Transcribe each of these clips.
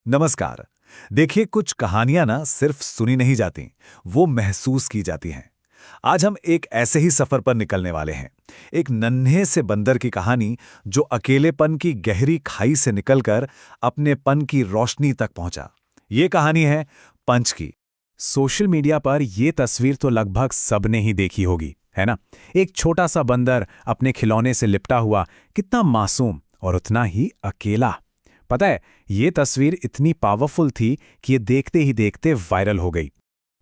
नमस्कार। देखिए, कुछ कहानियां ना सिर्फ सुनी नहीं जाती, वो महसूस की जाती हैं। आज हम एक ऐसे ही सफर पर निकलने वाले हैं। एक नन्हे से बंदर की कहानी जो अकेलेपन की गहरी खाई से निकलकर अपने पन की रोशनी तक पहुंचा। ये कहानी है पंच की। सोशल मीडिया पर ये तस्वीर तो लगभग सबने ही देखी होगी, है ना? एक छोटा सा बंदर अपने खिलौने से लिपटा हुआ, कितना मासूम और उतना ही अकेला। पता है, ये तस्वीर इतनी पावरफुल थी कि ये देखते ही देखते वायरल हो गई।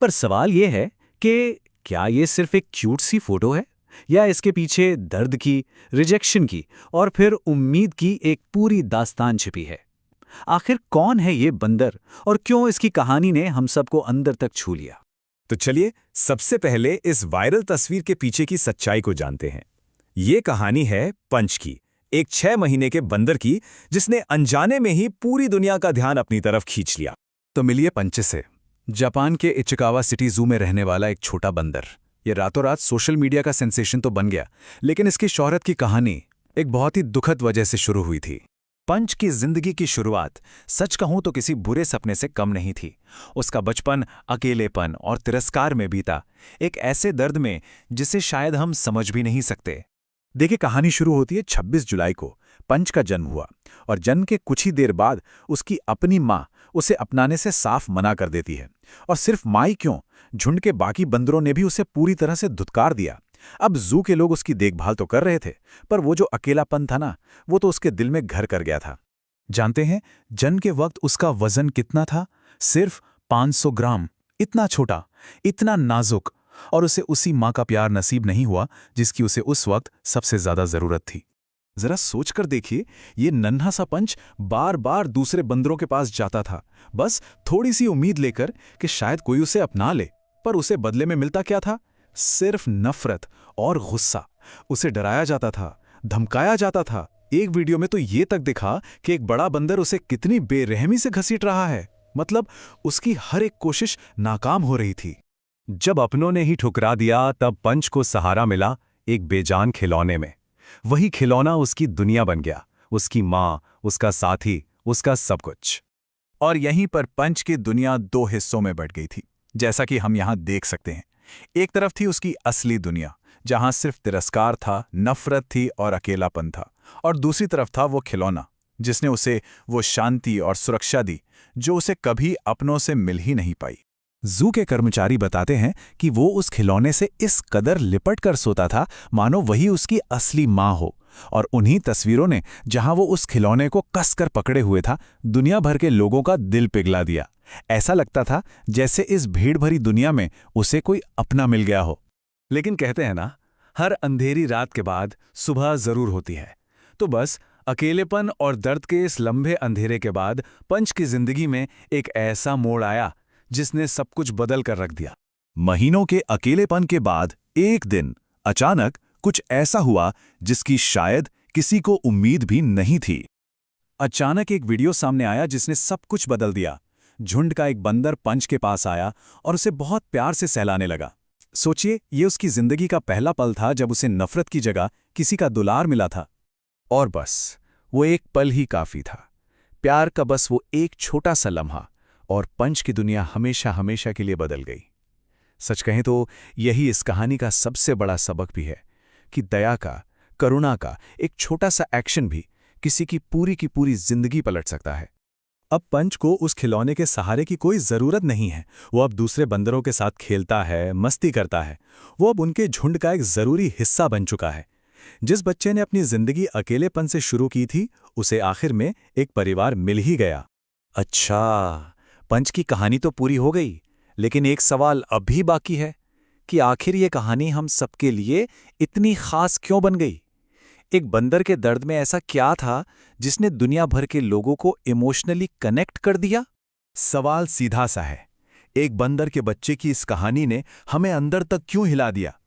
पर सवाल ये है कि क्या ये सिर्फ एक क्यूट सी फोटो है या इसके पीछे दर्द की, रिजेक्शन की और फिर उम्मीद की एक पूरी दास्तान छिपी है। आखिर कौन है ये बंदर और क्यों इसकी कहानी ने हम सबको अंदर तक छू लिया? तो चलिए सबसे पहले इस वायरल तस्वीर के पीछे की सच्चाई को जानते हैं। ये कहानी है पंच की, एक 6 महीने के बंदर की, जिसने अनजाने में ही पूरी दुनिया का ध्यान अपनी तरफ खींच लिया। तो मिलिए पंच से। जापान के इचिकावा सिटी जू में रहने वाला एक छोटा बंदर। ये रातों रात सोशल मीडिया का सेंसेशन तो बन गया, लेकिन इसकी शोहरत की कहानी एक बहुत ही दुखद वजह से शुरू हुई थी। पंच की जिंदगी की शुरुआत सच कहूं तो किसी बुरे सपने से कम नहीं थी। उसका बचपन अकेलेपन और तिरस्कार में बीता, एक ऐसे दर्द में जिसे शायद हम समझ भी नहीं सकते। देखिए, कहानी शुरू होती है 26 जुलाई को। पंच का जन्म हुआ और जन्म के कुछ ही देर बाद उसकी अपनी माँ उसे अपनाने से साफ मना कर देती है। और सिर्फ माँ ही क्यों, झुंड के बाकी बंदरों ने भी उसे पूरी तरह से धुतकार दिया। अब जू के लोग उसकी देखभाल तो कर रहे थे, पर वो जो अकेलापन था ना, वो तो उसके दिल में घर कर गया था। जानते हैं जन्म के वक्त उसका वजन कितना था? सिर्फ 500 ग्राम। इतना छोटा, इतना नाजुक, और उसे उसी माँ का प्यार नसीब नहीं हुआ जिसकी उसे उस वक्त सबसे ज्यादा जरूरत थी। जरा सोचकर देखिए, ये नन्हा सा पंच बार बार दूसरे बंदरों के पास जाता था, बस थोड़ी सी उम्मीद लेकर कि शायद कोई उसे अपना ले। पर उसे बदले में मिलता क्या था? सिर्फ नफरत और गुस्सा। उसे डराया जाता था, धमकाया जाता था। एक वीडियो में तो ये तक दिखा कि एक बड़ा बंदर उसे कितनी बेरहमी से घसीट रहा है। मतलब उसकी हर एक कोशिश नाकाम हो रही थी। जब अपनों ने ही ठुकरा दिया, तब पंच को सहारा मिला एक बेजान खिलौने में। वही खिलौना उसकी दुनिया बन गया, उसकी माँ, उसका साथी, उसका सब कुछ। और यहीं पर पंच की दुनिया दो हिस्सों में बंट गई थी, जैसा कि हम यहाँ देख सकते हैं। एक तरफ थी उसकी असली दुनिया, जहां सिर्फ तिरस्कार था, नफरत थी और अकेलापन था। और दूसरी तरफ था वो खिलौना, जिसने उसे वो शांति और सुरक्षा दी जो उसे कभी अपनों से मिल ही नहीं पाई। जू के कर्मचारी बताते हैं कि वो उस खिलौने से इस कदर लिपट कर सोता था मानो वही उसकी असली माँ हो। और उन्हीं तस्वीरों ने, जहां वो उस खिलौने को कसकर पकड़े हुए था, दुनिया भर के लोगों का दिल पिघला दिया। ऐसा लगता था जैसे इस भीड़ भरी दुनिया में उसे कोई अपना मिल गया हो। लेकिन कहते हैं ना, हर अंधेरी रात के बाद सुबह जरूर होती है। तो बस अकेलेपन और दर्द के इस लंबे अंधेरे के बाद पंच की जिंदगी में एक ऐसा मोड़ आया जिसने सब कुछ बदल कर रख दिया। महीनों के अकेलेपन के बाद एक दिन अचानक कुछ ऐसा हुआ जिसकी शायद किसी को उम्मीद भी नहीं थी। अचानक एक वीडियो सामने आया जिसने सब कुछ बदल दिया। झुंड का एक बंदर पंच के पास आया और उसे बहुत प्यार से सहलाने लगा। सोचिए, ये उसकी जिंदगी का पहला पल था जब उसे नफरत की जगह किसी का दुलार मिला था। और बस वो एक पल ही काफी था, प्यार का बस वो एक छोटा सा लम्हा, और पंच की दुनिया हमेशा हमेशा के लिए बदल गई। सच कहें तो यही इस कहानी का सबसे बड़ा सबक भी है कि दया का, करुणा का एक छोटा सा एक्शन भी किसी की पूरी जिंदगी पलट सकता है। अब पंच को उस खिलौने के सहारे की कोई जरूरत नहीं है। वो अब दूसरे बंदरों के साथ खेलता है, मस्ती करता है। वो अब उनके झुंड का एक जरूरी हिस्सा बन चुका है। जिस बच्चे ने अपनी जिंदगी अकेलेपन से शुरू की थी, उसे आखिर में एक परिवार मिल ही गया। अच्छा, पंच की कहानी तो पूरी हो गई, लेकिन एक सवाल अब भी बाकी है कि आखिर ये कहानी हम सबके लिए इतनी खास क्यों बन गई? एक बंदर के दर्द में ऐसा क्या था जिसने दुनिया भर के लोगों को इमोशनली कनेक्ट कर दिया? सवाल सीधा सा है, एक बंदर के बच्चे की इस कहानी ने हमें अंदर तक क्यों हिला दिया?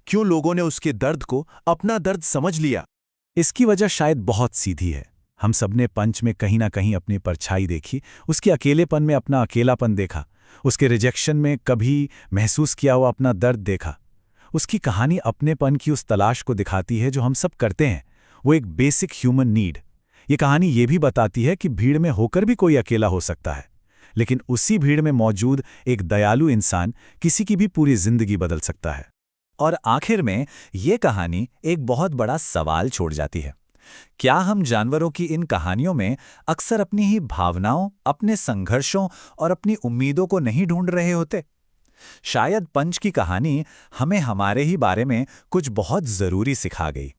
क्यों लोगों ने उसके दर्द को अपना दर्द समझ लिया? इसकी वजह शायद बहुत सीधी है। हम सबने पंच में कहीं ना कहीं अपनी परछाई देखी, उसके अकेलेपन में अपना अकेलापन देखा, उसके रिजेक्शन में कभी महसूस किया हुआ अपना दर्द देखा। उसकी कहानी अपनेपन की उस तलाश को दिखाती है जो हम सब करते हैं, वो एक बेसिक ह्यूमन नीड। ये कहानी ये भी बताती है कि भीड़ में होकर भी कोई अकेला हो सकता है, लेकिन उसी भीड़ में मौजूद एक दयालु इंसान किसी की भी पूरी जिंदगी बदल सकता है। और आखिर में ये कहानी एक बहुत बड़ा सवाल छोड़ जाती है। क्या हम जानवरों की इन कहानियों में अक्सर अपनी ही भावनाओं, अपने संघर्षों और अपनी उम्मीदों को नहीं ढूंढ रहे होते? शायद पंच की कहानी हमें हमारे ही बारे में कुछ बहुत जरूरी सिखा गई।